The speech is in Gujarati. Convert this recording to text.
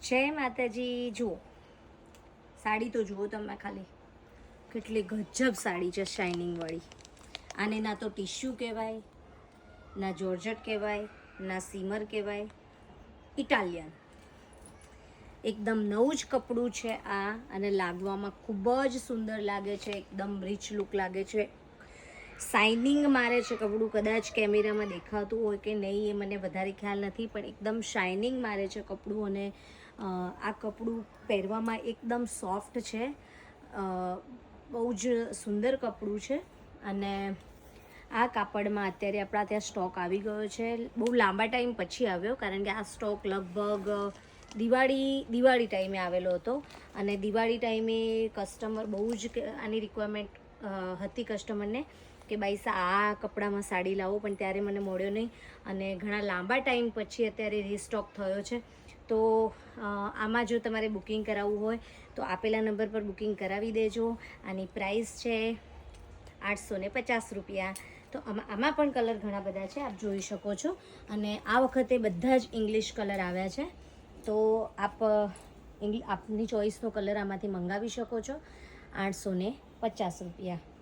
જય માતાજી। જુઓ સાડી તો જુઓ તમે ખાલી, કેટલી ગજબ સાડી છે, શાઇનિંગ વાળી। આને ના તો ટીશ્યુ કહેવાય, ના જોર્જટ કહેવાય, ના સીમર કહેવાય, ઇટાલિયન એકદમ નવું જ કપડું છે આ, અને લાગવામાં ખૂબ જ સુંદર લાગે છે, એકદમ રીચ લુક લાગે છે, શાઇનિંગ મારે છે કપડું। કદાચ કેમેરામાં દેખાતું હોય કે નહીં એ મને વધારે ખ્યાલ નથી, પણ એકદમ શાઇનિંગ મારે છે કપડું। અને આ કપડું પહેરવામાં એકદમ સોફ્ટ છે, બહુ જ સુંદર કપડું છે। અને આ કાપડમાં અત્યારે આપણા ત્યાં સ્ટોક આવી ગયો છે, બહુ લાંબા ટાઈમ પછી આવ્યો, કારણ કે આ સ્ટોક લગભગ દિવાળી ટાઈમે આવેલો હતો। અને દિવાળી ટાઈમે કસ્ટમર બહુ જ આની રિક્વાયરમેન્ટ હતી કસ્ટમરને કે ભાઈ આ કપડામાં સાડી લાવો, પણ ત્યારે મને મળ્યો નહીં, અને ઘણા લાંબા ટાઈમ પછી અત્યારે રીસ્ટોક થયો છે। તો આમાં જો તમારે બુકિંગ કરાવવું હોય તો આપેલા નંબર પર બુકિંગ કરાવી દેજો। આની પ્રાઇસ છે 850 રૂપિયા। તો આમાં પણ કલર ઘણા બધા છે, આપ જોઈ શકો છો। અને આ વખતે બધા જ ઇંગ્લિશ કલર આવ્યા છે, તો આપની ચોઈસનો કલર આમાંથી મંગાવી શકો છો। 850 રૂપિયા।